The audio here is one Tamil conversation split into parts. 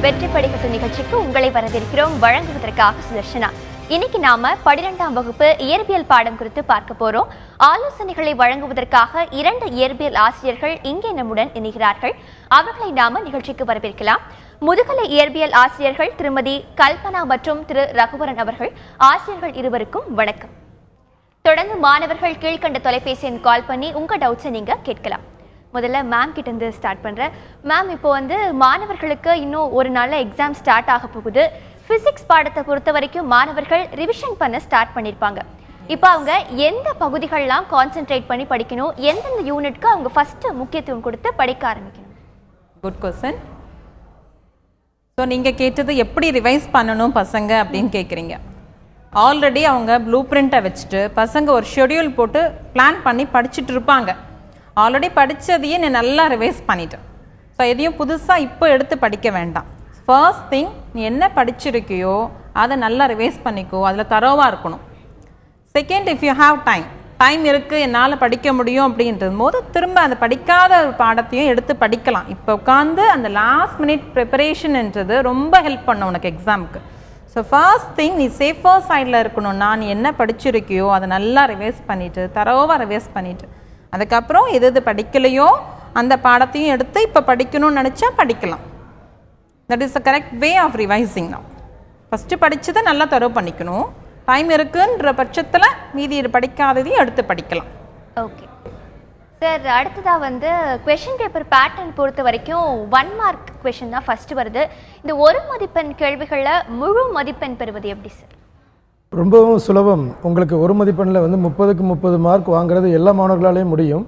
வெற்றி படிக்கட்டு நிகழ்ச்சிக்கு உங்களை வரவேற்கிறோம். வழங்குவதற்காக சுதர்ஷனா. இன்னைக்கு நாம 12ஆம் வகுப்பு இயற்பியல் பாடம் குறித்து பார்க்க போறோம். ஆலோசனைகளை வழங்குவதற்காக 2 இயற்பியல் ஆசிரியர்கள் இங்கே நம்முடன் இணைகிறார்கள். அவர்களை நாம நிகழ்ச்சிக்கு வரவேற்கலாம். முதுகலை இயற்பியல் ஆசிரியர்கள் திருமதி கல்பனா மற்றும் திரு ரகுவரன் அவர்கள். ஆசிரியர்கள் இருவருக்கும் வணக்கம். தொடர்ந்து மாணவர்கள் கீழ்கண்ட தொலைபேசி எண் கால் பண்ணி உங்க டவுட்ஸை நீங்க கேட்கலாம். முதல்ல மேம் கிட்ட இருந்து ஸ்டார்ட் பண்றேன். மேம், இப்போ மாணவர்களுக்கு இன்னும் ஒரு நாள்ல எக்ஸாம் ஸ்டார்ட் ஆக போகுது. பிசிக்ஸ் பாடத்தை பொறுத்த வரைக்கும் மாணவர்கள் ரிவிஷன் பண்ண ஸ்டார்ட் பண்ணிருப்பாங்க. இப்போ அவங்க எந்த பகுதிகளெல்லாம் கான்சென்ட்ரேட் பண்ணி படிக்கணும், எந்தெந்த யூனிட்க்கு அவங்க ஃபர்ஸ்ட் முக்கியத்துவம் கொடுத்து படிக்க ஆரம்பிக்கணும்? Good question. ஸோ நீங்கள் கேட்டது எப்படி ரிவைஸ் பண்ணணும் பசங்க அப்படின்னு கேட்குறீங்க. ஆல்ரெடி அவங்க ப்ளூ பிரிண்ட்டை வச்சுட்டு பசங்க ஒரு ஷெடியூல் போட்டு பிளான் பண்ணி படிச்சுட்டு இருப்பாங்க. ஆல்ரெடி படித்ததையே நீ நல்லா ரிவைஸ் பண்ணிட்டேன். ஸோ எதையும் புதுசாக இப்போ எடுத்து படிக்க வேண்டாம். ஃபர்ஸ்ட் திங், நீ என்ன படிச்சிருக்கியோ அதை நல்லா ரிவைஸ் பண்ணிக்கோ, அதில் தரோவாக இருக்கணும். Second, if you have time இருக்குது, என்னால் படிக்க முடியும் அப்படின்றது போது திரும்ப அந்த படிக்காத ஒரு பாடத்தையும் எடுத்து படிக்கலாம். இப்போ உட்காந்து அந்த லாஸ்ட் மினிட் ப்ரிப்பரேஷன்ன்றது ரொம்ப ஹெல்ப் பண்ணும் உனக்கு எக்ஸாமுக்கு. ஸோ ஃபர்ஸ்ட் திங், நீ சேஃபர் சைடில் இருக்கணும்னா நீ என்ன படிச்சிருக்கியோ அதை நல்லா ரிவைஸ் பண்ணிவிட்டு தரோவாக ரிவைஸ் பண்ணிவிட்டு அதுக்கப்புறம் எது படிக்கலையோ அந்த பாடத்தையும் எடுத்து இப்போ படிக்கணும்னு நினச்சா படிக்கலாம். That is the correct way of revising. தான் ஃபஸ்ட்டு படித்ததை நல்லா தரவு பண்ணிக்கணும். டைம் இருக்குன்ற பட்சத்தில் மீதி படிக்காததையும் எடுத்து படிக்கலாம். ஓகே சார், அடுத்ததாக கொஷின் பேப்பர் பேட்டர்ன் பொறுத்த வரைக்கும் 1 மார்க் கொஷின் தான் ஃபர்ஸ்ட் வருது. இந்த 1 மதிப்பெண் கேள்விகளில் முழு மதிப்பெண் பெறுவது எப்படி சார்? ரொம்பவும் சுலபம். உங்களுக்கு 1 மதிப்பெண்ணில் 30க்கு 30 மார்க் வாங்குறது எல்லா மாணவர்களாலேயும் முடியும்.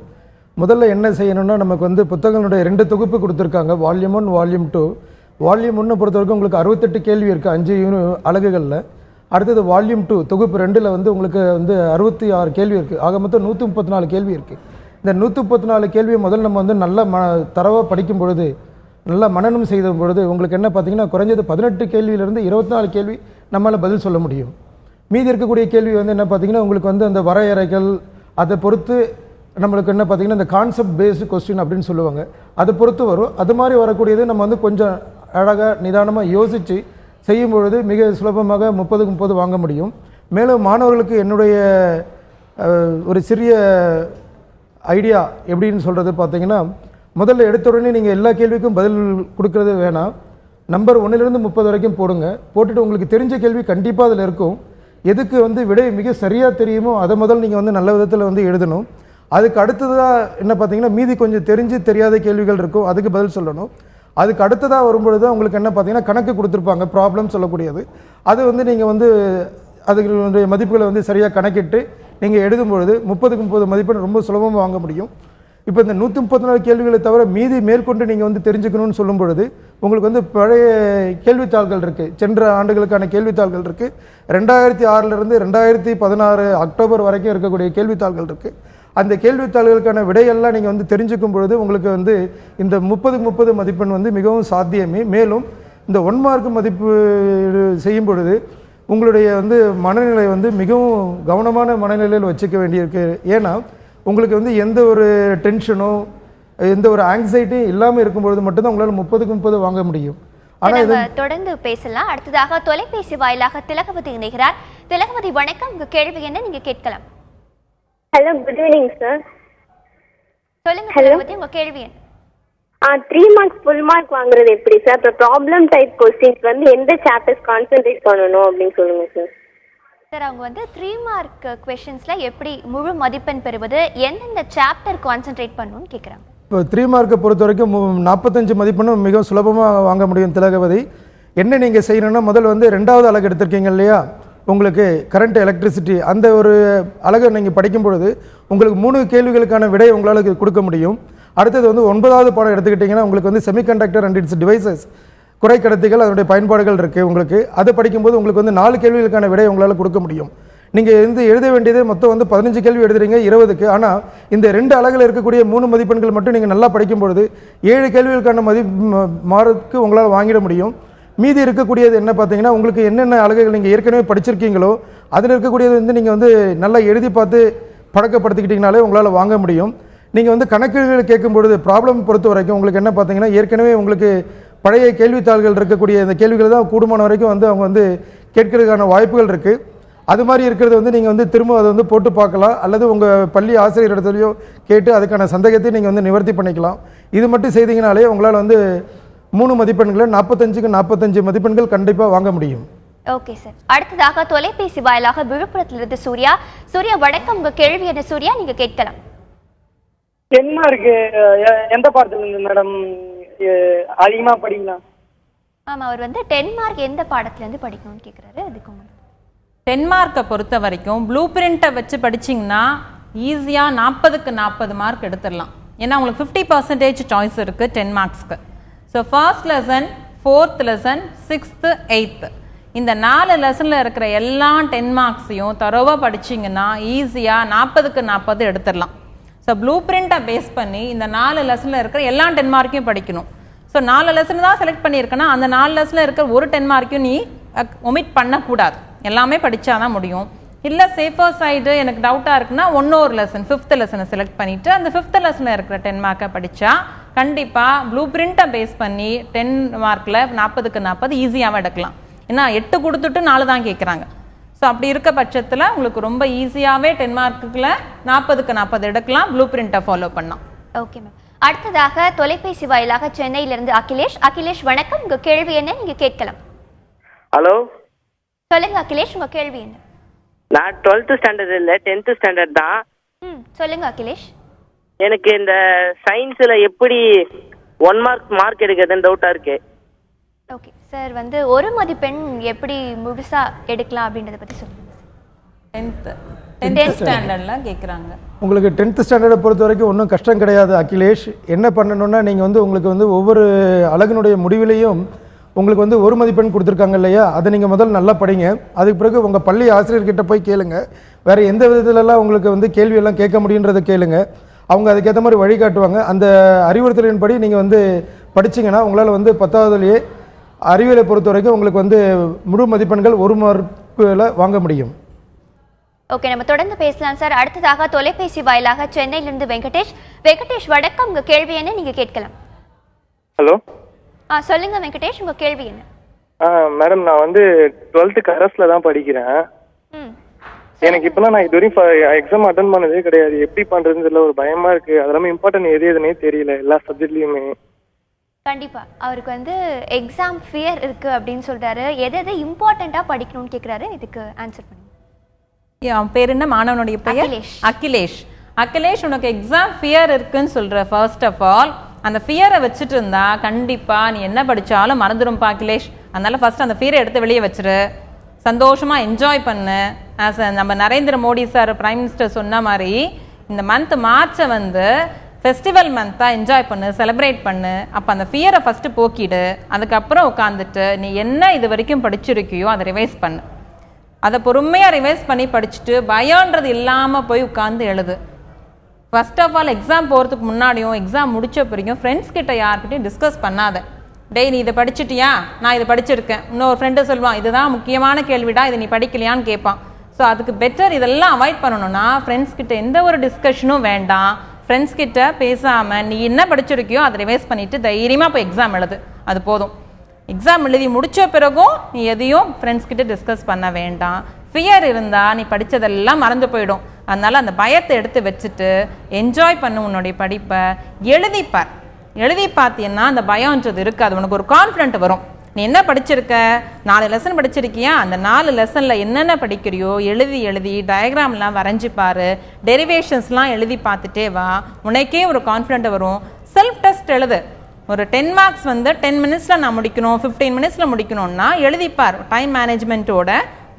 முதல்ல என்ன செய்யணும்னா, நமக்கு புத்தகங்களுடைய 2 தொகுப்பு கொடுத்துருக்காங்க, வால்யூம் 1 வால்யூம் 2. வால்யூம் 1 பொறுத்த வரைக்கும் உங்களுக்கு 68 கேள்வி இருக்குது 5 அலகுகளில். அடுத்தது வால்யூம் 2 தொகுப்பு 2ல் உங்களுக்கு 66 கேள்வி இருக்குது. ஆக மொத்தம் 134 கேள்வி இருக்குது. இந்த 134 கேள்வியை முதல்ல நம்ம நல்லா தரவாக படிக்கும் பொழுது, நல்லா மனனம் செய்த பொழுது உங்களுக்கு என்ன பார்த்தீங்கன்னா, குறைஞ்சது 18 கேள்வியிலேருந்து 24 கேள்வி நம்மளால் பதில் சொல்ல முடியும். மீதி இருக்கக்கூடிய கேள்வி என்ன பார்த்தீங்கன்னா, உங்களுக்கு அந்த வரையறைகள் அதை பொறுத்து நம்மளுக்கு என்ன பார்த்தீங்கன்னா, இந்த கான்செப்ட் பேஸ்டு கொஸ்டின் அப்படின்னு சொல்லுவாங்க, அதை பொறுத்து வரும். அது மாதிரி வரக்கூடியது நம்ம கொஞ்சம் அழகாக நிதானமாக யோசித்து செய்யும் பொழுது மிக சுலபமாக 30க்கு 30 வாங்க முடியும். மேலும் மாணவர்களுக்கு என்னுடைய ஒரு சிறிய ஐடியா எப்படின்னு சொல்கிறது பார்த்தீங்கன்னா, முதல்ல எடுத்த உடனே நீங்கள் எல்லா கேள்விக்கும் பதில் கொடுக்கறது வேணாம். நம்பர் 1லேருந்து 30 வரைக்கும் போடுங்க. போட்டுட்டு உங்களுக்கு தெரிஞ்ச கேள்வி கண்டிப்பாக அதில் இருக்கும். எதுக்கு விடை மிக சரியாக தெரியுமோ அதை முதல் நீங்கள் நல்ல விதத்தில் எழுதணும். அதுக்கு அடுத்ததாக என்ன பார்த்தீங்கன்னா, மீதி கொஞ்சம் தெரிஞ்சு தெரியாத கேள்விகள் இருக்கும், அதுக்கு பதில் சொல்லணும். அதுக்கு அடுத்ததாக வரும்பொழுது தான் உங்களுக்கு என்ன பார்த்தீங்கன்னா, கணக்கு கொடுத்துருப்பாங்க, ப்ராப்ளம் சொல்லக்கூடியது. அது நீங்கள் அதுகளுடைய மதிப்புகளை சரியாக கணக்கிட்டு நீங்கள் எழுதும் பொழுது 30க்கு 30 மதிப்பெண் ரொம்ப சுலபமாக வாங்க முடியும். இப்போ இந்த 134 கேள்விகளை தவிர மீதி மேற்கொண்டு நீங்கள் தெரிஞ்சுக்கணும்னு சொல்லும் பொழுது உங்களுக்கு பழைய கேள்வித்தாள்கள் இருக்குது, சென்ற ஆண்டுகளுக்கான கேள்வித்தாள்கள் இருக்குது. 2006லேருந்து 2016 அக்டோபர் வரைக்கும் இருக்கக்கூடிய கேள்வித்தாள்கள் இருக்குது. அந்த கேள்வித்தாள்களுக்கான விடையெல்லாம் நீங்கள் தெரிஞ்சுக்கும் பொழுது உங்களுக்கு இந்த 30க்கு 30 மதிப்பெண் மிகவும் சாத்தியமே. மேலும் இந்த 1 மார்க் மதிப்பு செய்யும் பொழுது உங்களுடைய மனநிலை மிகவும் கவனமான மனநிலையில் வச்சுக்க வேண்டியிருக்கு. ஏன்னா உங்களுக்கு எந்த ஒரு டென்ஷனோ எந்த ஒரு ஆங்ஸைட்டியும் இல்லாமல் இருக்கும்பொழுது மட்டும்தான் உங்களால் 30க்கு 30 வாங்க முடியும். ஆனால் தொடர்ந்து பேசலாம். அடுத்ததாக தொலைபேசி வாயிலாக திலகவதி இணைகிறார். திலகவதி வணக்கம், உங்க கேள்வி என்ன, நீங்க கேட்கலாம். Hello, good evening sir. சொல்லுங்க திலகவதி, உங்க கேள்வி என்ன? 3 மார்க்ஸ் ஃபுல் மார்க் வாங்குறது எப்படி சார்? இப்போ ப்ராப்ளம் டைப் கொஸ்டின்ஸ் எந்த சாப்டர்ஸ் கான்சென்ட்ரேட் பண்ணணும் அப்படின்னு சொல்லுங்க சார். சார், அவங்க 3 மார்க் கொஸ்டின்ஸ்ல எப்படி முழு மதிப்பெண் பெறுவது, எந்தெந்த சாப்டர் கான்சென்ட்ரேட் பண்ணணும்னு கேட்குறாங்க. இப்போ 3 மார்க்கை பொறுத்த வரைக்கும் 45 மதிப்பெண்ணும் மிகவும் சுலபமாக வாங்க முடியும். திலகவதி, என்ன நீங்கள் செய்யணும்னா, முதல்ல 2வது அலகு எடுத்திருக்கீங்க இல்லையா, உங்களுக்கு கரண்ட் எலக்ட்ரிசிட்டி, அந்த ஒரு அலகை நீங்கள் படிக்கும் பொழுது உங்களுக்கு 3 கேள்விகளுக்கான விடை உங்களால் கொடுக்க முடியும். அடுத்தது 9வது பாடம் எடுத்துக்கிட்டிங்கன்னா உங்களுக்கு செமிகண்டக்டர் அண்ட் இட்ஸ் டிவைசஸ், குறைக்கடத்திகள், அதனுடைய பயன்பாடுகள் இருக்குது உங்களுக்கு. அதை படிக்கும்போது உங்களுக்கு 4 கேள்விகளுக்கான விடை உங்களால் கொடுக்க முடியும். நீங்கள் எழுத வேண்டியது மொத்தம் 15 கேள்வி எழுதுறீங்க 20க்கு. ஆனால் இந்த 2 அலகில் இருக்கக்கூடிய 3 மதிப்பெண்கள் மட்டும் நீங்கள் நல்லா படிக்கும்பொழுது 7 கேள்விகளுக்கான மார்க்கு உங்களால் வாங்கிட முடியும். மீதி இருக்கக்கூடியது என்ன பார்த்தீங்கன்னா, உங்களுக்கு என்னென்ன அலகுகள் நீங்கள் ஏற்கனவே படிச்சிருக்கீங்களோ அதில் இருக்கக்கூடியது நீங்கள் நல்லா எழுதி பார்த்து பழக்கப்படுத்திக்கிட்டிங்கனாலே உங்களால் வாங்க முடியும். நீங்கள் கணக்குகள் கேட்கும் பொழுது ப்ராப்ளம் பொறுத்த வரைக்கும் உங்களுக்கு என்ன பார்த்தீங்கன்னா, ஏற்கனவே உங்களுக்கு பழைய கேள்வித்தாள்கள் இருக்கக்கூடிய இந்த கேள்விகளை தான் கூடுமான வரைக்கும் வந்து அவங்க வந்து கேட்கறதுக்கான வாய்ப்புகள் இருக்குது. அது மாதிரி இருக்கிறது வந்து நீங்கள் வந்து திரும்ப அதை வந்து போட்டு பார்க்கலாம், அல்லது உங்கள் பள்ளி ஆசிரியர் இடத்துலையோ கேட்டு அதுக்கான சந்தேகத்தை நீங்கள் வந்து நிவர்த்தி பண்ணிக்கலாம். இது மட்டும் செய்தீங்கனாலே உங்களால் வந்து 3 மதிப்பெண்களை 45க்கு 45 மதிப்பெண்கள் கண்டிப்பாக வாங்க முடியும். Okay sir. அடுத்ததாக தொலைபேசி வாயிலாக விழுப்புரத்திலிருந்து சூர்யா. சூர்யா வணக்கம், உங்க கேள்வி என்ன சூர்யா? நீங்க கேட்கலாம். என்ன இருக்கு எந்த பாடத்துல இருந்து மேடம் அதிகமா படிக்கலாம்? ஆமா, அவர் வந்து 10 மார்க் எந்த பாடத்துல இருந்து படிக்கணும்னு கேக்குறாரு. அதுக்கு 10 மார்க்கை பொறுத்த வரைக்கும் ப்ளூ பிரிண்ட்டை வச்சு படிச்சிங்கன்னா ஈஸியாக 40க்கு 40 மார்க் எடுத்துடலாம். ஏன்னா உங்களுக்கு 50% சாய்ஸ் இருக்குது 10 மார்க்ஸ்க்கு. So first lesson, 4th lesson, 6th, 8th இந்த 4 லெசனில் இருக்கிற எல்லா 10 மார்க்ஸையும் தரோவாக படிச்சிங்கன்னா ஈஸியாக 40க்கு 40 எடுத்துடலாம். ஸோ ப்ளூ பிரிண்ட்டை பேஸ் பண்ணி இந்த 4 லெசனில் இருக்கிற எல்லா 10 மார்க்கையும் படிக்கணும். ஸோ 4 லெசன் தான் செலக்ட் பண்ணியிருக்கேன்னா அந்த 4 லெசனில் இருக்கிற ஒரு 10 மார்க்கையும் நீ ஒமிட் பண்ணக்கூடாது, எல்லாமே படித்தாதான் முடியும். இல்லை சேஃபர் சைடு எனக்கு டவுட்டாக இருக்குன்னா ஒரு லெசன் 5th லெசனை செலக்ட் பண்ணிவிட்டு அந்த 5th லெசனில் இருக்கிற 10 மார்க்கை படித்தா கண்டிப்பாக ப்ளூ பிரிண்ட்டை பேஸ் பண்ணி 10 மார்க்கில் 40க்கு 40 ஈஸியாகவும் எடுக்கலாம். ஏன்னா 8 கொடுத்துட்டு 4 தான் கேட்குறாங்க. ஸோ அப்படி இருக்க பட்சத்தில் உங்களுக்கு ரொம்ப ஈஸியாகவே 10 மார்க்குல 40க்கு 40 எடுக்கலாம், ப்ளூ பிரிண்ட்டை ஃபாலோ பண்ணலாம். Okay ma'am. அடுத்ததாக தொலைபேசி வாயிலாக சென்னையிலிருந்து அகிலேஷ். அகிலேஷ் வணக்கம், உங்க கேள்வி என்ன? நீங்க கேட்கலாம். ஹலோ, சொல்லுங்க அகிலேஷ், உங்க கேள்வி என்ன? நான் 12th ஸ்டாண்டர்ட் இல்லை 10th ஸ்டாண்டர்ட் தான். சொல்லுங்க அகிலேஷ். எனக்கு இந்த சயின்ஸில் எப்படி 1 மார்க் எடுக்கிறதுன்னு டவுட்டாக இருக்கு. ஓகே சார், வந்து ஒரு மதிப்பெண் எப்படி முழுசா எடுக்கலாம் அப்படின்றத பற்றி சொல்லுங்க. 10th ஸ்டாண்டர்டில் கேட்குறாங்க. உங்களுக்கு 10th ஸ்டாண்டர்டை பொறுத்த வரைக்கும் ஒன்றும் கஷ்டம் கிடையாது அகிலேஷ். என்ன பண்ணணும்னா நீங்கள் வந்து உங்களுக்கு வந்து ஒவ்வொரு அலகினுடைய முடிவிலையும் உங்களுக்கு வந்து ஒரு மதிப்பெண் கொடுத்துருக்காங்க இல்லையா, அதை நீங்கள் முதல்ல நல்லா படிங்க. அதுக்கு பிறகு உங்கள் பள்ளி ஆசிரியர்கிட்ட போய் கேளுங்க, வேறு எந்த விதத்துலலாம் உங்களுக்கு வந்து கேள்வியெல்லாம் கேட்க முடியுன்றதை கேளுங்க. அவங்க அதுக்கேற்ற மாதிரி வழிகாட்டுவாங்க. அந்த அறிவுறுத்தலின்படி நீங்கள் வந்து படிச்சிங்கன்னா உங்களால் வந்து 10வதுலேயே அறிவியலை பொறுத்த வரைக்கும் உங்களுக்கு வந்து முழு மதிப்பெண்கள் 1 மார்க்கில் வாங்க முடியும். ஓகே, நம்ம தொடர்ந்து பேசலாம் சார். அடுத்ததாக தொலைபேசி வாயிலாக சென்னையிலிருந்து வெங்கடேஷ். வெங்கடேஷ் வணக்கம், உங்க கேள்வி என்ன? நீங்க கேட்கலாம். ஹலோ. சொல்லுங்க வெங்கடேஷ், உங்க கேள்வி என்ன? மேடம், நான் வந்து 12th கரஸ்ல தான் படிக்கிறேன். எனக்கு இப்போலாம் நான் இதுவரையும் எக்ஸாம் அட்டன் பண்ணதே கிடையாது. எப்படி பண்றதுன்னு தெரியல, ஒரு பயமா இருக்கு. அதெல்லாமே இம்பார்ட்டன்ட் எதுனே தெரியல எல்லா சப்ஜெக்ட்லயுமே. கண்டிப்பா அவருக்கு வந்து எக்ஸாம் ஃபியர் இருக்கு அப்படின்னு சொல்றாரு. எது இம்பார்ட்டண்டா படிக்கணும்னு கேக்குறாரு. இதுக்கு ஆன்சர் பண்ணுங்க. அவன் பேர் என்ன? மாணவனுடைய பெயர் அகிலேஷ். அகிலேஷ், உனக்கு எக்ஸாம் ஃபியர் இருக்குன்னு சொல்ற. ஃபர்ஸ்ட் ஆஃப் ஆல் அந்த ஃபியரை வச்சுட்டு இருந்தா கண்டிப்பா நீ என்ன படிச்சாலும் மறந்துடும்பா அகிலேஷ். அதனால ஃபர்ஸ்ட் அந்த ஃபியரை எடுத்து வெளியே வச்சிரு, சந்தோஷமா என்ஜாய் பண்ணு. நம்ம Narendra Modi sir prime minister சொன்ன மாதிரி இந்த மந்த் மார்ச்சை வந்து ஃபெஸ்டிவல் மந்த்தாக என்ஜாய் பண்ணு, செலிப்ரேட் பண்ணு. அப்போ அந்த ஃபியரை ஃபஸ்ட்டு போக்கிடு. அதுக்கப்புறம் உட்காந்துட்டு நீ என்ன இது வரைக்கும் படிச்சிருக்கியோ அதை ரிவைஸ் பண்ணு. அதை பொறுமையாக ரிவைஸ் பண்ணி படிச்சுட்டு பயம்ன்றது இல்லாமல் போய் உட்காந்து எழுது. ஃபர்ஸ்ட் ஆஃப் ஆல் எக்ஸாம் போகிறதுக்கு முன்னாடியும் எக்ஸாம் முடிச்ச பிறகும் ஃப்ரெண்ட்ஸ் கிட்ட யார்கிட்டையும் டிஸ்கஸ் பண்ணாத. டேய், நீ இதை படிச்சிட்டியா? நான் இதை படிச்சிருக்கேன். இன்னொரு ஃப்ரெண்டு சொல்லுவான், இதுதான் முக்கியமான கேள்விடா, இதை நீ படிக்கலையான்னு கேட்பான். ஸோ அதுக்கு பெட்டர் இதெல்லாம் அவாய்ட் பண்ணணும்னா ஃப்ரெண்ட்ஸ் கிட்ட எந்த ஒரு டிஸ்கஷனும் வேண்டாம். ஃப்ரெண்ட்ஸ் கிட்ட பேசாமல் நீ என்ன படிச்சிருக்கியோ அதை ரிவைஸ் பண்ணிவிட்டு தைரியமாக போய் எக்ஸாம் எழுது. அது போதும். எக்ஸாம் எழுதி முடித்த பிறகும் நீ எதையும் ஃப்ரெண்ட்ஸ் கிட்ட டிஸ்கஸ் பண்ண வேண்டாம். ஃபியர் இருந்தால் நீ படித்ததெல்லாம் மறந்து போயிடும். அதனால் அந்த பயத்தை எடுத்து வச்சுட்டு என்ஜாய் பண்ணு உன்னுடைய படிப்பை. எழுதிப்பார். எழுதி பார்த்தீங்கன்னா அந்த பயம்ன்றது இருக்காது. உனக்கு ஒரு கான்ஃபிடென்ட் வரும். நீ என்ன படிச்சிருக்க? 4 லெசன் படிச்சிருக்கியா? அந்த 4 லெசனில் என்னென்ன படிக்கிறியோ எழுதி டயக்ராம்லாம் வரைஞ்சி பாரு. டெரிவேஷன்ஸ்லாம் எழுதி பார்த்துட்டே வா. உனக்கே ஒரு கான்ஃபிடென்ட் வரும். செல்ஃப் டெஸ்ட் எழுது. ஒரு 10 மார்க்ஸ் வந்து 10 மினிட்ஸில் நான் முடிக்கணும், 15 மினிட்ஸில் முடிக்கணும்னா எழுதிப்பார். டைம் மேனேஜ்மெண்ட்டோட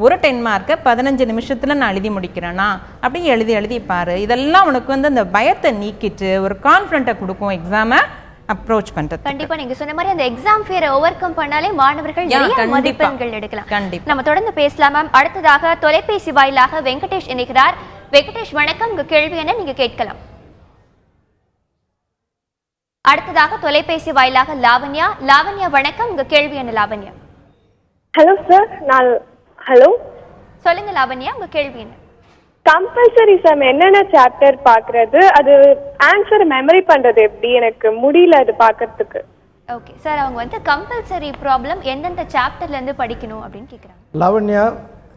ஒரு 10 மார்க்கை 15 நிமிஷத்தில் நான் எழுதி முடிக்கிறேன்னா அப்படி எழுதிப்பார். இதெல்லாம் உனக்கு வந்து அந்த பயத்தை நீக்கிட்டு ஒரு கான்ஃபிடென்ட்டை கொடுக்கும் எக்ஸாமை அப்ரோச் பண்றது. கண்டிப்பா நீங்க சொன்ன மாதிரி அந்த எக்ஸாம் ஃபியரை ஓவர் கம் பண்ணாலே மாணவர்கள் நிறைய மதிப்பெண்கள் எடுக்கலாம். கண்டிப்பா. நம்ம தொடர்ந்து பேசலாம் மேம். அடுத்ததாக தொலைபேசி வாயிலாக வெங்கடேஷ் இணைகிறார். வெங்கடேஷ் வணக்கம், உங்க கேள்வி என்ன? நீங்க கேட்கலாம். அடுத்ததாக தொலைபேசி வாயிலாக லாவண்யா. லாவண்யா வணக்கம், உங்க கேள்வி என்ன? லாவண்யா. Hello sir. ஹலோ, சொல்லுங்க லாவண்யா, உங்க கேள்வி என்ன? கம்பல்சரி சம் என்னென்ன சாப்டர் பாக்குறது, அது ஆன்சர் மெமரி பண்றது எப்படி? எனக்கு முடியல அது பாக்கிறதுக்கு. ஓகே சார், அவங்க வந்து கம்பல்சரி ப்ராப்ளம் எந்தெந்த சாப்டர்ல இருந்து படிக்கணும் அப்படின்னு கேக்குறாங்க. லாவண்யா,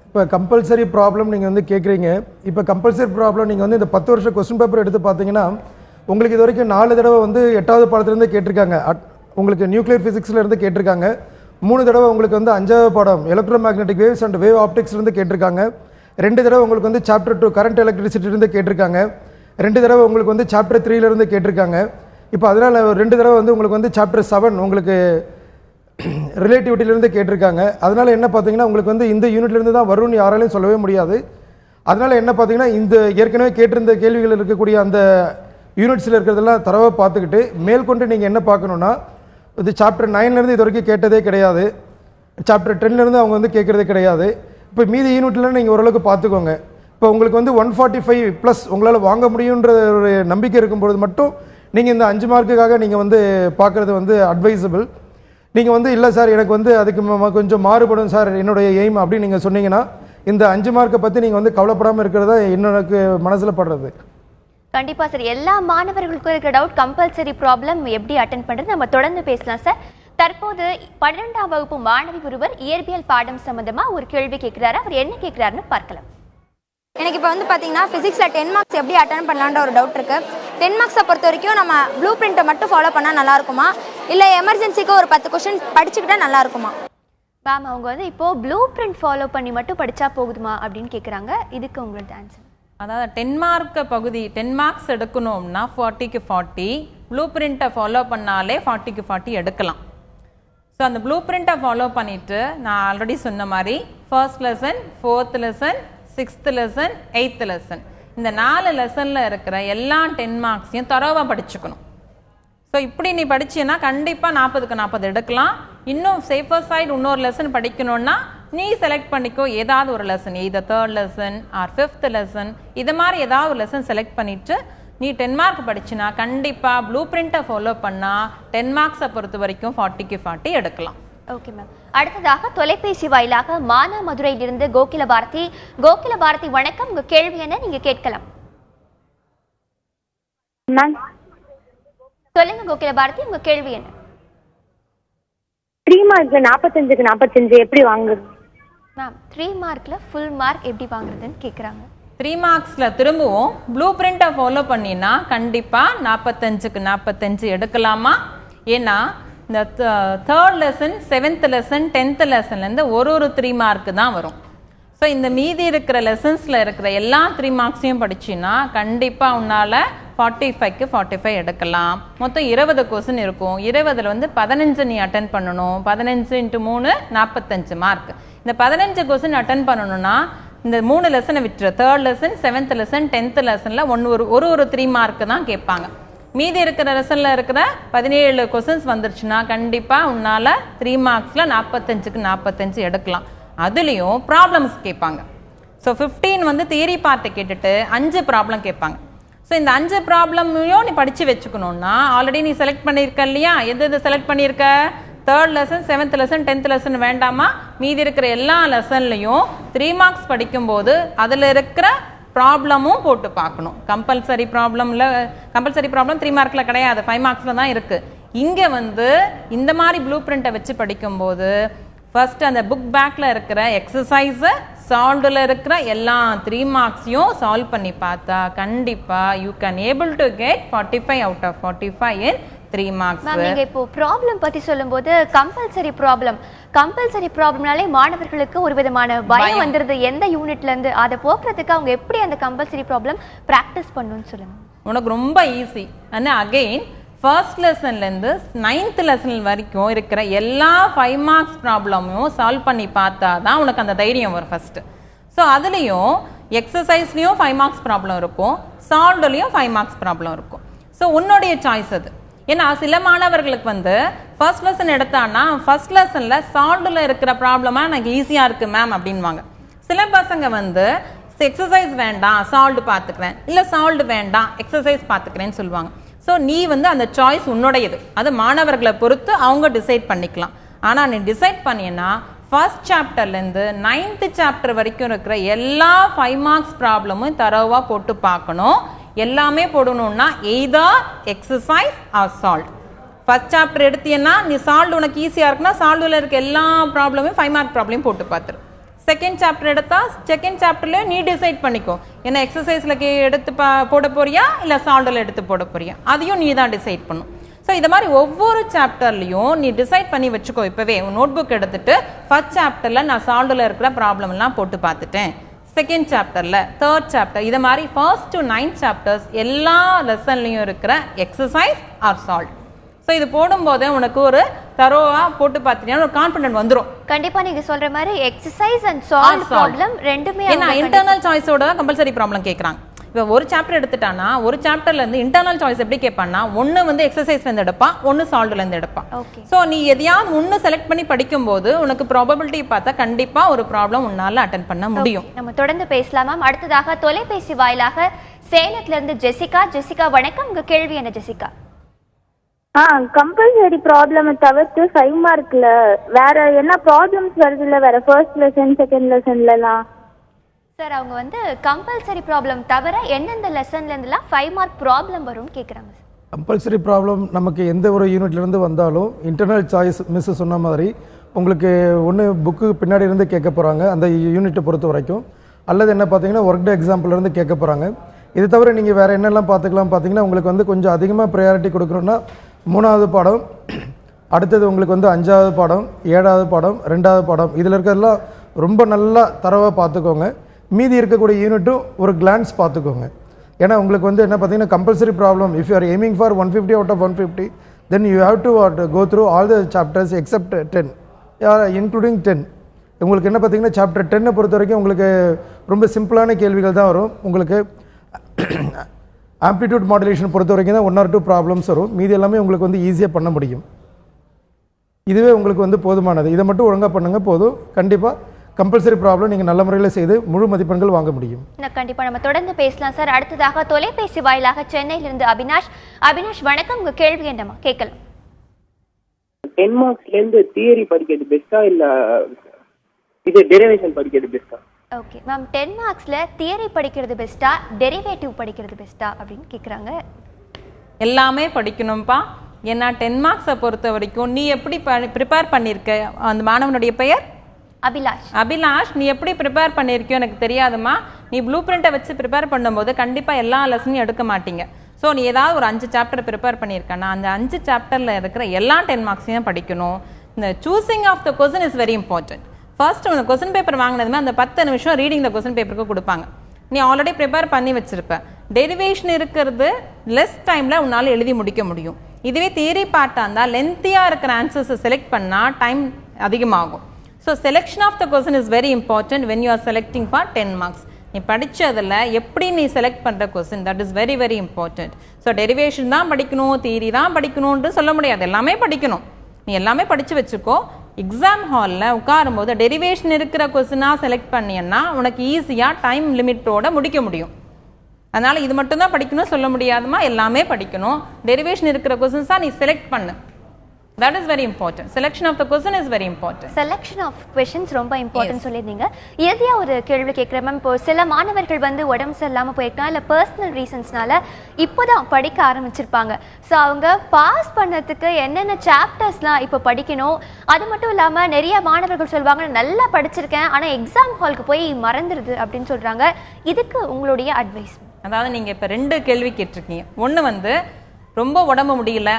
இப்போ கம்பல்சரி ப்ராப்ளம் நீங்கள் வந்து கேட்குறீங்க. இப்போ கம்பல்சரி ப்ராப்ளம் நீங்கள் வந்து இந்த 10 வருஷ கொஸ்டின் பேப்பர் எடுத்து பார்த்தீங்கன்னா உங்களுக்கு இது வரைக்கும் 4 தடவை வந்து 8வது பாடத்துலேருந்து கேட்டிருக்காங்க. உங்களுக்கு நியூக்ளியர் ஃபிசிக்ஸில் இருந்து கேட்டிருக்காங்க. 3 தடவை உங்களுக்கு வந்து 5வது பாடம் electromagnetic waves and wave ஆப்டிக்ஸ்லேருந்து கேட்டிருக்காங்க. 2 தடவை உங்களுக்கு வந்து சாப்டர் 2 கரண்ட் எலக்ட்ரிசிட்டிலேருந்து கேட்டிருக்காங்க. 2 தடவை உங்களுக்கு வந்து சாப்டர் 3லேருந்து கேட்டிருக்காங்க. இப்போ அதனால் 2 தடவை வந்து உங்களுக்கு வந்து சாப்டர் 7 உங்களுக்கு ரிலேட்டிவிட்டிலேருந்து கேட்டிருக்காங்க. அதனால் என்ன பார்த்தீங்கன்னா உங்களுக்கு வந்து இந்த யூனிட்லேருந்து தான் வரும்னு யாராலையும் சொல்லவே முடியாது. அதனால் என்ன பார்த்தீங்கன்னா இந்த ஏற்கனவே கேட்டிருந்த கேள்விகள் இருக்கக்கூடிய அந்த யூனிட்ஸில் இருக்கிறதெல்லாம் தரவை பார்த்துக்கிட்டு மேற்கொண்டு நீங்கள் என்ன பார்க்கணுன்னா, இது சாப்டர் 9லேருந்து இது வரைக்கும் கேட்டதே கிடையாது, சாப்டர் 10லேருந்து அவங்க வந்து கேட்குறதே கிடையாது. இப்போ மீதி யூனிட்லாம் நீங்கள் ஓரளவுக்கு பார்த்துக்கோங்க. இப்போ உங்களுக்கு வந்து 145+ உங்களால் வாங்க முடியுன்ற ஒரு நம்பிக்கை இருக்கும்பொழுது மட்டும் நீங்கள் இந்த 5 மார்க்குக்காக நீங்கள் வந்து பார்க்குறது வந்து அட்வைசபிள். நீங்கள் வந்து இல்லை சார் எனக்கு வந்து அதுக்கு கொஞ்சம் மாறுபடும் சார் என்னுடைய எய்ம் அப்படின்னு நீங்கள் சொன்னீங்கன்னா இந்த 5 மார்க்கை பற்றி நீங்கள் வந்து கவலைப்படாமல் இருக்கிறதா எனக்கு மனசில் படுறது. கண்டிப்பா சார், எல்லா மாணவர்களுக்கும் இருக்கிற டவுட் கம்பல்சரி ப்ராப்ளம் எப்படி அட்டென்ட் பண்றது நம்ம தொடர்ந்து பேசலாம் சார். தற்போது 12ஆம் வகுப்பு மாணவி ஒருவர் இயற்பியல் பாடம் சம்பந்தமா ஒரு கேள்வி கேட்கிறாரு. அவர் என்ன கேட்கிறாருன்னு பார்க்கலாம். எனக்கு இப்போ வந்து பார்த்தீங்கன்னா ஃபிசிக்ஸில் 10 மார்க்ஸ் எப்படி அட்டன் பண்ணலான்ற ஒரு டவுட் இருக்குது. 10 மார்க்ஸை பொறுத்த வரைக்கும் நம்ம ப்ளூ பிரிண்ட்டை மட்டும் ஃபாலோ பண்ணால் நல்லா இருக்குமா, இல்லை எமர்ஜென்சிக்கு ஒரு 10 கொஸ்டின் படிச்சுக்கிட்டா நல்லா இருக்குமா? மேம், அவங்க வந்து இப்போ ப்ளூ பிரிண்ட் ஃபாலோ பண்ணி மட்டும் படிச்சா போகுதுமா அப்படின்னு கேட்குறாங்க. இதுக்கு உங்களோட ஆன்சர்? அதாவது 10 மார்க் பகுதி 10 மார்க்ஸ் எடுக்கணும்னா 40க்கு 40 ப்ளூ பிரிண்ட்டை ஃபாலோ பண்ணாலே 40க்கு 40 எடுக்கலாம். ஸோ அந்த ப்ளூ பிரிண்ட்டை ஃபாலோ பண்ணிவிட்டு நான் ஆல்ரெடி சொன்ன மாதிரி first lesson, 4th lesson, 6th lesson, 8th lesson, இந்த 4 லெசனில் இருக்கிற எல்லா 10 மார்க்ஸையும் தரோவாக படிச்சுக்கணும். ஸோ இப்படி நீ படிச்சீன்னா கண்டிப்பாக 40க்கு 40 எடுக்கலாம். இன்னும் சேஃபர் சைடு இன்னொரு லெசன் படிக்கணும்னா நீ செலக்ட் பண்ணிக்கோ ஏதாவது ஒரு லெசன், இது 3rd lesson R 5th lesson, இது மாதிரி ஏதாவது ஒரு லெசன் செலக்ட் பண்ணிவிட்டு நீ 10 மார்க் படிச்சுனா கண்டிப்பாக ப்ளூ பிரிண்ட்டை ஃபாலோ பண்ணால் 10 மார்க்ஸை பொறுத்த வரைக்கும் 40க்கு 40 எடுக்கலாம். Okay ma'am. அடுத்ததாக தொலைபேசி வாயிலாக மானாமதுரையிலிருந்து கோகில பாரதி. கோகில பாரதி வணக்கம், உங்க கேள்வி என்ன, நீங்க கேட்கலாம். மேம் சொல்லுங்க கோகில பாரதி, உங்க கேள்வி என்ன? 3 மார்க்ல 45க்கு 45 எப்படி வாங்குறது? மேம், 3 மார்க்ல ஃபுல் மார்க் எப்படி வாங்குறதுன்னு கேட்குறாங்க. 3 மார்க்ஸில் திரும்பவும் ப்ளூ பிரிண்ட்டை ஃபாலோ பண்ணினா கண்டிப்பாக 45க்கு 45 எடுக்கலாமா? ஏன்னா இந்த 3rd lesson, 7th lesson, 10th லெசன்லேருந்து ஒரு 3 மார்க்கு தான் வரும். ஸோ இந்த மீதி இருக்கிற லெசன்ஸில் இருக்கிற எல்லா 3 மார்க்ஸையும் படிச்சின்னா கண்டிப்பாக உன்னால் 45க்கு 45 எடுக்கலாம். மொத்தம் 20 கொஸ்டின் இருக்கும். 20ல் வந்து 15 நீ அட்டன் பண்ணணும். 15 × 3 45 மார்க். இந்த 15 கொஸ்டின் அட்டன் பண்ணணும்னா இந்த 3 லெசனை விட்டுரு. 3rd lesson, 7th lesson, 10th லெசனில் ஒரு 3 மார்க்கு தான் கேட்பாங்க. மீதி இருக்கிற லெசனில் இருக்கிற 17 கொஸ்டின்ஸ் வந்துருச்சுன்னா கண்டிப்பாக உன்னால் 3 மார்க்ஸில் 45க்கு 45 எடுக்கலாம். அதுலேயும் ப்ராப்ளம்ஸ் கேட்பாங்க. ஸோ 15 வந்து தியரி பார்ட்டை கேட்டுட்டு 5 ப்ராப்ளம் கேட்பாங்க. ஸோ இந்த 5 ப்ராப்ளமையும் நீ படித்து வச்சுக்கணுன்னா ஆல்ரெடி நீ செலக்ட் பண்ணியிருக்க இல்லையா, எது செலக்ட் பண்ணியிருக்க? 3rd lesson, 7th lesson, 10th lesson வேண்டாமா? மீதி இருக்கிற எல்லா லெசன்லையும் 3 மார்க்ஸ் படிக்கும்போது அதில் இருக்கிற ப்ராப்ளமும் போட்டு பார்க்கணும். கம்பல்சரி ப்ராப்ளம் 3 மார்க்கில் கிடையாது, 5 மார்க்ஸில் தான் இருக்குது. இங்கே வந்து இந்த மாதிரி ப்ளூ பிரிண்ட்டை வச்சு படிக்கும்போது ஃபர்ஸ்ட் அந்த புக் பேக்கில் இருக்கிற எக்ஸசைஸை, சால்வ்டில் இருக்கிற எல்லா 3 மார்க்ஸையும் சால்வ் பண்ணி பார்த்தா கண்டிப்பாக you can able to get 45 out of 45 இன் 3 மார்க்ஸ். மேம், நீங்க இப்போ ப்ராப்ளம் பத்தி சொல்லும்போது கம்பல்சரி ப்ராப்ளம்னாலே மாணவர்களுக்கு ஒரு விதமான பயம் வந்துருது. எந்த யூனிட்ல இருந்து அதை போக்குறதுக்கு அவங்க எப்படி அந்த கம்பல்சரி ப்ராப்ளம் பிராக்டிஸ் பண்ணணும்னு சொல்லுங்க. உனக்கு ரொம்ப ஈஸி. ஆனால் அகெயின் ஃபர்ஸ்ட் லெசன்லேருந்து 9th லெசன் வரைக்கும் இருக்கிற எல்லா 5 மார்க்ஸ் ப்ராப்ளமையும் சால்வ் பண்ணி பார்த்தா தான் உனக்கு அந்த தைரியம் வரும் ஃபர்ஸ்ட். ஸோ அதுலேயும் எக்ஸசைஸ்லேயும் 5 மார்க்ஸ் ப்ராப்ளம் இருக்கும், சால்வ்லையும் 5 மார்க்ஸ் ப்ராப்ளம் இருக்கும். ஸோ உன்னுடைய சாய்ஸ் அது. ஏன்னா சில மாணவர்களுக்கு வந்து ஃபர்ஸ்ட் லெசன் எடுத்தான்னா ஃபர்ஸ்ட் லெசனில் சால்வ்டில் இருக்கிற ப்ராப்ளமாக எனக்கு ஈஸியாக இருக்குது மேம் அப்படின்வாங்க. சில பசங்க வந்து எக்ஸசைஸ் வேண்டாம் சால்வ்டு பார்த்துக்கிறேன், இல்லை சால்வ்டு வேண்டாம் எக்ஸசைஸ் பார்த்துக்கிறேன்னு சொல்லுவாங்க. ஸோ நீ வந்து அந்த சாய்ஸ் உன்னுடையது, அது மாணவர்களை பொறுத்து அவங்க டிசைட் பண்ணிக்கலாம். ஆனால் நீ டிசைட் பண்ணினா ஃபர்ஸ்ட் சாப்டர்லேருந்து 9th சாப்டர் வரைக்கும் இருக்கிற எல்லா 5 மார்க்ஸ் ப்ராப்ளமும் தரோவாக போட்டு பார்க்கணும். எல்லாமே போடணும்னா either exercise R solve. First chapter எடுத்தீங்கன்னா நீ சால்வ் உனக்கு ஈஸியாக இருக்குன்னா சால்வில் இருக்க எல்லா ப்ராப்ளமும் 5 மார்க் ப்ராப்ளம் போட்டு பார்த்துரு. செகண்ட் சாப்டர் எடுத்தா செகண்ட் சாப்டர்ல நீ டிசைட் பண்ணிக்கோ, என்ன எக்ஸசைஸ்ல எடுத்து போட போறியா இல்லை சால்வில் எடுத்து போட போறியா, அதையும் நீ தான் டிசைட் பண்ணும். ஸோ இது மாதிரி ஒவ்வொரு சாப்டர்லையும் நீ டிசைட் பண்ணி வச்சுக்கோ. இப்போவே உன் நோட் புக் எடுத்துட்டு ஃபர்ஸ்ட் சாப்டரில் நான் சால்வில் இருக்கிற ப்ராப்ளம் எல்லாம் போட்டு பார்த்துட்டேன், செகண்ட் சாப்டரில், தேர்ட் சாப்டர், இது மாதிரி ஃபர்ஸ்ட் டு 9 சாப்டர்ஸ் எல்லா லெசன்லையும் இருக்கிற எக்ஸசைஸ் ஆர் சால்வ். ஸோ இது போடும்போது உனக்கு ஒரு தரோவா போட்டு பார்த்தீங்கன்னா ஒரு கான்ஃபிடென்ட் வந்துடும். கண்டிப்பா நீங்க சொல்ற மாதிரி எக்ஸசைஸ் அண்ட் சால்வ் ப்ராப்ளம் ரெண்டுமே ஏன்னா இன்டர்னல் சாய்ஸோட தான் கம்பல்சரி ப்ராப்ளம் கேட்குறாங்க. இப்போ ஒரு சாப்டர் எடுத்துட்டானா ஒரு சாப்டர்ல இருந்து இன்டர்னல் சாய்ஸ் எப்படி கேட்பான்னா ஒன்னு வந்து எக்ஸசைஸ்ல இருந்து எடுப்பான், ஒன்னு சால்வ்ல இருந்து எடுப்பான். சோ நீ எதையாவது ஒன்னு செலக்ட் பண்ணி படிக்கும்போது உனக்கு ப்ராபபிலிட்டி பார்த்தா கண்டிப்பா ஒரு ப்ராப்ளம் உன்னால அட்டெண்ட் பண்ண முடியும். நம்ம தொடர்ந்து பேசலாம் மேம். அடுத்ததாக தொலைபேசி வாயிலாக சேலத்துல இருந்து ஜெசிகா. ஜெசிகா வணக்கம், உங்க கேள்வி என்ன ஜெசிகா? கம்பல்சரி ப்ராப்ளம் தவிர்த்து 5 மார்க்ல வேற என்ன ப்ராப்ளம்ஸ் வருது இல்ல வேற ஃபர்ஸ்ட் லெசன் செகண்ட் லெசன்லலாம்? சார் அவங்க வந்து கம்பல்சரி ப்ராப்ளம் தவிர எந்தெந்த லெசன்ல இருந்துலாம் 5 மார்க் ப்ராப்ளம் வரும்னு கேக்குறாங்க. கம்பல்சரி ப்ராப்ளம் நமக்கு எந்த ஒரு யூனிட்லேருந்து வந்தாலும் இன்டர்னல் சாய்ஸ் மிஸ் சொன்ன மாதிரி உங்களுக்கு ஒன்று புக்கு பின்னாடி இருந்து கேட்க போகிறாங்க அந்த யூனிட்டை பொறுத்த வரைக்கும், அல்லது என்ன பார்த்தீங்கன்னா ஒர்க் டே எக்ஸாம்பிள்லேருந்து கேட்க போகிறாங்க. இது தவிர நீங்கள் வேறு என்னெல்லாம் பார்த்துக்கலாம் பார்த்தீங்கன்னா உங்களுக்கு வந்து கொஞ்சம் அதிகமாக ப்ரையாரிட்டி கொடுக்குறோன்னா 3வது பாடம், அடுத்தது உங்களுக்கு வந்து 5வது பாடம், 7வது பாடம், 2வது பாடம், இதில் இருக்கிறதெல்லாம் ரொம்ப நல்லா தரவாக பார்த்துக்கோங்க. மீதி இருக்கக்கூடிய யூனிட்டும் ஒரு கிளான்ஸ் பார்த்துக்கோங்க. ஏன்னா உங்களுக்கு வந்து என்ன பார்த்தீங்கன்னா compulsory problem if you are aiming for 150 out of 150 then you have to go through all the chapters except 10 including 10. உங்களுக்கு என்ன பார்த்தீங்கன்னா சாப்டர் 10 பொறுத்த வரைக்கும் உங்களுக்கு ரொம்ப சிம்பிளான கேள்விகள் தான் வரும். உங்களுக்கு ஆம்ப்ளிடியூட் மாடுலேஷன் பொறுத்த வரைக்கும் தான் 1 or 2 ப்ராப்ளம்ஸ் வரும். மீதி எல்லாமே உங்களுக்கு வந்து ஈஸியாக பண்ண முடியும். இதுவே உங்களுக்கு வந்து போதுமானது. இதை மட்டும் ஒழுங்காக பண்ணுங்க போதும். கண்டிப்பாக கம்பல்சரி ப்ராப்ளம் நீங்கள் நல்ல முறையில் செய்து முழு மதிப்பெண்கள் வாங்க முடியும். கண்டிப்பாக நம்ம தொடர்ந்து பேசலாம் சார். அடுத்ததாக தொலைபேசி வாயிலாக சென்னையிலிருந்து அபினாஷ். அபினாஷ் வணக்கம், உங்க கேள்வி என்னமா கேட்கலாம்? 10 மார்க்ஸ்லேருந்து தியரி படிக்கிறது பெஸ்ட்டா இல்லை இது டெரிவேஷன் படிக்கிறது பெஸ்ட்டா? ஓகே மேம், 10 மார்க்ஸ்ல தியரி படிக்கிறது பெஸ்ட்டா டெரிவேட்டிவ் படிக்கிறது பெஸ்ட்டா அப்படின்னு கேட்குறாங்க. எல்லாமே படிக்கணும்ப்பா. ஏன்னா 10 மார்க்ஸை பொறுத்த வரைக்கும் நீ எப்படி ப்ரிப்பேர் பண்ணியிருக்க, அந்த மாணவனுடைய பெயர் அபிலாஷ். அபிலாஷ், நீ எப்படி ப்ரிப்பேர் பண்ணியிருக்கியோ எனக்கு தெரியாதுமா. நீ ப்ளூ பிரிண்ட்டை வச்சு ப்ரிப்பேர் பண்ணும்போது கண்டிப்பாக எல்லா லெசனையும் எடுக்க மாட்டீங்க. ஸோ நீ ஏதாவது ஒரு 5 சாப்டர் ப்ரிப்பேர் பண்ணியிருக்கேன்னா அந்த 5 சாப்டரில் இருக்கிற எல்லா 10 மார்க்ஸையும் படிக்கணும். இந்த choosing of the question is very important. First உனக்கு கொஸ்டின் பேப்பர் வாங்கினதுமே அந்த 10 நிமிஷம் ரீடிங் த கொஸ்டின் பேப்பருக்கு கொடுப்பாங்க. நீ ஆல்ரெடி ப்ரிப்பேர் பண்ணி வச்சிருப்ப. டெரிவேஷன் இருக்கிறது லெஸ் டைமில் உன்னால் எழுதி முடிக்க முடியும். இதுவே தியரி பார்ட்டாக இருந்தால் லென்த்தியாக இருக்கிற ஆன்சர்ஸை செலக்ட் பண்ணால் டைம் அதிகமாகும். So selection of the question is very important when you are selecting for 10 marks. நீ படித்ததில் எப்படி நீ செலக்ட் பண்ணுற question that is very very important. So derivation தான் படிக்கணும், தியரி தான் படிக்கணும்னு சொல்ல முடியாது, எல்லாமே படிக்கணும். நீ எல்லாமே படித்து வச்சுக்கோ. எக்ஸாம் ஹாலில் உட்காரும்போது டெரிவேஷன் இருக்கிற கொஸ்டினாக செலக்ட் பண்ணியன்னா உனக்கு ஈஸியாக டைம் லிமிட்டோட முடிக்க முடியும். அதனால் இது மட்டும் தான் படிக்கணும் சொல்ல முடியாதுமா, எல்லாமே படிக்கணும். டெரிவேஷன் இருக்கிற கொஸ்டின்ஸாக நீ செலக்ட் பண்ணு. That is very important. Selection of the question is very important. Selection of questions ரொம்ப இம்பார்ட்டன்ட் சொல்லியிருந்தீங்க. இறுதியா ஒரு கேள்வி கேட்குறேன் மேம். இப்போ சில மாணவர்கள் வந்து உடம்பு சரியில்லாமல் போயிருக்கலாம், இல்லை பர்சனல் ரீசன்ஸ்னால இப்போதான் படிக்க ஆரம்பிச்சிருப்பாங்க. ஸோ அவங்க பாஸ் பண்ணதுக்கு என்னென்ன சாப்டர்ஸ்லாம் இப்போ படிக்கணும், அது மட்டும் இல்லாமல் நிறைய மாணவர்கள் சொல்லுவாங்க நல்லா படிச்சிருக்கேன் ஆனால் எக்ஸாம் ஹாலுக்கு போய் மறந்துடுது அப்படின்னு சொல்கிறாங்க. இதுக்கு உங்களுடைய அட்வைஸ்? அதாவது நீங்கள் இப்போ 2 கேள்வி கேட்டிருக்கீங்க. ஒன்று வந்து ரொம்ப உடம்பு முடியல,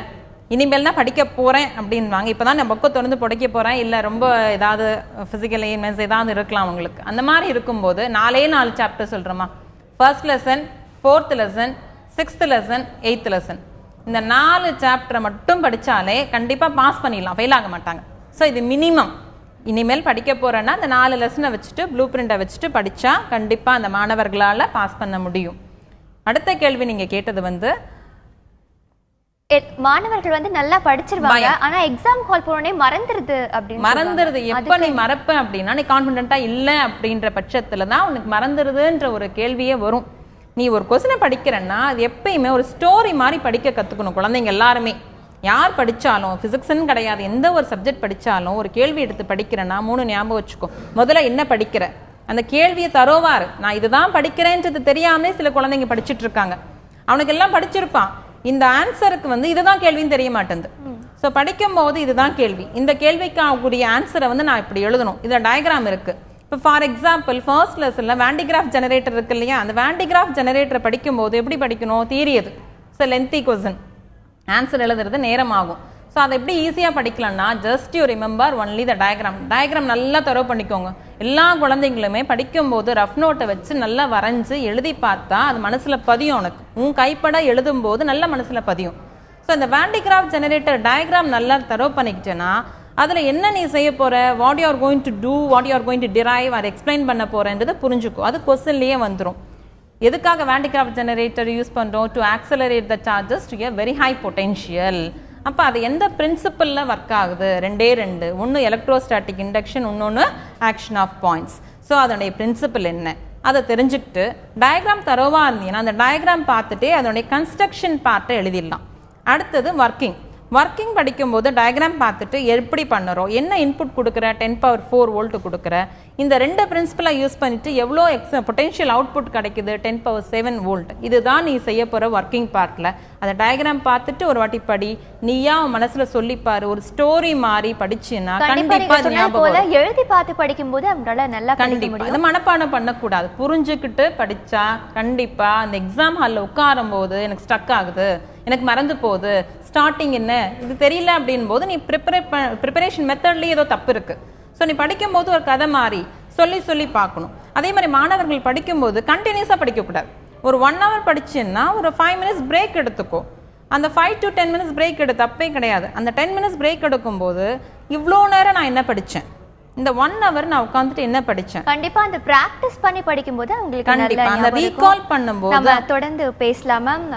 இனிமேல் தான் படிக்க போகிறேன் அப்படின்வாங்க. இப்போ தான் நான் புக்கை திறந்து படிக்க போகிறேன், இல்லை ரொம்ப ஏதாவது ஃபிசிக்கல் இல்னஸ் ஏதாவது இருக்கலாம் உங்களுக்கு. அந்த மாதிரி இருக்கும்போது 4 சாப்டர் சொல்கிறோமா, first lesson, 4th lesson, 6th lesson, 8th lesson, இந்த 4 சாப்டரை மட்டும் படித்தாலே கண்டிப்பாக பாஸ் பண்ணிடலாம், ஃபெயில் ஆக மாட்டாங்க. ஸோ இது மினிமம். இனிமேல் படிக்க போகிறேன்னா இந்த 4 லெசனை வச்சுட்டு ப்ளூ பிரிண்ட்டை வச்சுட்டு படித்தா கண்டிப்பாக அந்த மாணவர்களால் பாஸ் பண்ண முடியும். அடுத்த கேள்வி நீங்கள் கேட்டது வந்து மாணவர்கள் வந்து நல்லா படிச்சிருவாங்க ஆனா எக்ஸாம் ஹால் போனே மறந்துருது அப்படின்னு. மறந்துருது எப்ப நீ மறப்ப அப்படின்னா நீ கான்ஃபிடென்ட்டா இல்ல அப்படின்ற பட்சத்துல தான் உனக்கு மறந்துருதுன்ற ஒரு கேள்வியே வரும். நீ ஒரு கொஸ்டினை படிக்கிறன்னா அது எப்பயுமே ஒரு ஸ்டோரி மாதிரி படிக்க கத்துக்கணும். குழந்தைங்க எல்லாருமே யார் படிச்சாலும், பிசிக்ஸ்ன்னு கிடையாது, எந்த ஒரு சப்ஜெக்ட் படிச்சாலும் ஒரு கேள்வி எடுத்து படிக்கிறேன்னா 3 ஞாபகம் வச்சுக்கோ. முதல்ல என்ன படிக்கிற, அந்த கேள்வியை தரோவாரு. நான் இதுதான் படிக்கிறேன்றது தெரியாமலே சில குழந்தைங்க படிச்சுட்டு இருக்காங்க. அவனுக்கு எல்லாம் படிச்சிருப்பான், இந்த ஆன்சருக்கு வந்து இதுதான் கேள்வின்னு தெரிய மாட்டேங்குது. ஸோ படிக்கும்போது இதுதான் கேள்வி. இந்த கேள்விக்கு ஆகக்கூடிய ஆன்சரை வந்து நான் இப்படி எழுதணும். இதில் டயக்ராம் இருக்குது. இப்போ ஃபார் எக்ஸாம்பிள் ஃபர்ஸ்ட் லெசனில் வேண்டிகிராஃப் ஜெனரேட்டர் இருக்கு இல்லையா, அந்த வேண்டிகிராஃப் ஜெனரேட்டரை படிக்கும்போது எப்படி படிக்கணும், தியரி அது. ஸோ லென்த்தி கொஸ்டின், ஆன்சர் எழுதுறது நேரம் ஆகும். ஸோ அதை எப்படி ஈஸியாக படிக்கலாம்னா just you remember only the diagram நல்லா தரவு பண்ணிக்கோங்க. எல்லா குழந்தைங்களுமே படிக்கும்போது ரஃப் நோட்டை வச்சு நல்லா வரைஞ்சி எழுதி பார்த்தா அது மனசில் பதியும். உனக்கு உன் கைப்பட எழுதும்போது நல்ல மனசில் பதியும். ஸோ இந்த வேண்டிகிராஃப் ஜெனரேட்டர் டயக்ராம் நல்லா தரவு பண்ணிக்கிட்டேன்னா அதில் என்ன நீ செய்ய போகிற, what you are going to do, what you are going to derive, அதை எக்ஸ்பிளைன் பண்ண போகிறேன்றது புரிஞ்சுக்கும். அது கொஸ்டின்லேயே வந்துடும். எதுக்காக வேண்டிகிராஃப் ஜெனரேட்டர் யூஸ் பண்ணுறோம், to accelerate the charges to a very high potential. அப்போ அது எந்த பிரின்சிபலில் ஒர்க் ஆகுது, ரெண்டே ரெண்டு, ஒன்று எலக்ட்ரோஸ்டாட்டிக் இண்டக்ஷன், இன்னொன்று ஆக்ஷன் ஆஃப் பாயிண்ட்ஸ். ஸோ அதனுடைய பிரின்சிபல் என்ன அதை தெரிஞ்சுக்கிட்டு டயக்ராம் தரவாக இருந்தீங்கன்னா அந்த டயக்ராம் பார்த்துட்டே அதனுடைய கன்ஸ்ட்ரக்ஷன் பார்ட்டை எழுதிடலாம். அடுத்தது ஒர்க்கிங் படிக்கும்போது டயக்ராம் பார்த்துட்டு எப்படி பண்ணுறோம், என்ன இன்புட் கொடுக்குற, 10⁴ வோல்ட் கொடுக்குற, இந்த ரெண்டு பிரின்சிபலை யூஸ் பண்ணிட்டு எவ்வளோ பொட்டென்ஷியல் அவுட்புட் கிடைக்குது, 10⁷ வோல்ட். இதுதான் நீ செய்ய போகிற ஒர்க்கிங் பார்ட்டில். அதை டயக்ராம் பார்த்துட்டு ஒரு வாட்டி படி, நீயா மனசில் சொல்லிப்பாரு, ஒரு ஸ்டோரி மாதிரி படிச்சுன்னா கண்டிப்பாக எழுதி பார்த்து படிக்கும்போது அவங்களால நல்லா கண்டிப்பாக அதை மனப்பாடம் பண்ணக்கூடாது. புரிஞ்சுக்கிட்டு படித்தா கண்டிப்பாக அந்த எக்ஸாம் ஹாலில் உட்காரும் போது எனக்கு ஸ்டக் ஆகுது, எனக்கு மறந்து போகுது, ஸ்டார்டிங் என்ன இது தெரியல அப்படின் போது நீ ப்ரிப்பரேஷன் மெத்தட்லேயே ஏதோ தப்பு இருக்குது. ஸோ நீ படிக்கும்போது ஒரு கதை மாதிரி சொல்லி பார்க்கணும். அதே மாதிரி மாணவர்கள் படிக்கும்போது கண்டினியூஸாக படிக்கக்கூடாது. ஒரு 1 hour படிச்சுன்னா ஒரு 5 minutes பிரேக் எடுத்துக்கோ. அந்த 5 to 10 minutes பிரேக் எடுத்து தப்பே கிடையாது. அந்த 10 minutes பிரேக் எடுக்கும்போது இவ்வளோ நேரம் நான் என்ன படித்தேன், இந்த 1 hour நான் உட்காந்துட்டு என்ன படித்தேன், கண்டிப்பா அந்த பிராக்டிஸ் பண்ணி படிக்கும்போது உங்களுக்கு கண்டிப்பா அந்த ரீகால் பண்ணும்போது நம்ம தொடர்ந்து பேசலாம். மேம்,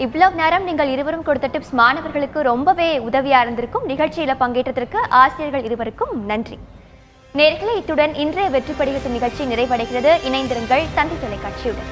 இவ்வளவு நேரம் நீங்கள் இருவரும் கொடுத்த டிப்ஸ் மாணவர்களுக்கு ரொம்பவே உதவியா இருந்திருக்கும். நிகழ்ச்சியில பங்கேற்றதற்கு ஆசிரியர்கள் இருவருக்கும் நன்றி. நேயர்களே, இத்துடன் இன்றைய வெற்றி படிகட்டு நிகழ்ச்சி நிறைவடைகிறது. இணைந்திருங்கள் தந்தி தொலைக்காட்சியுடன்.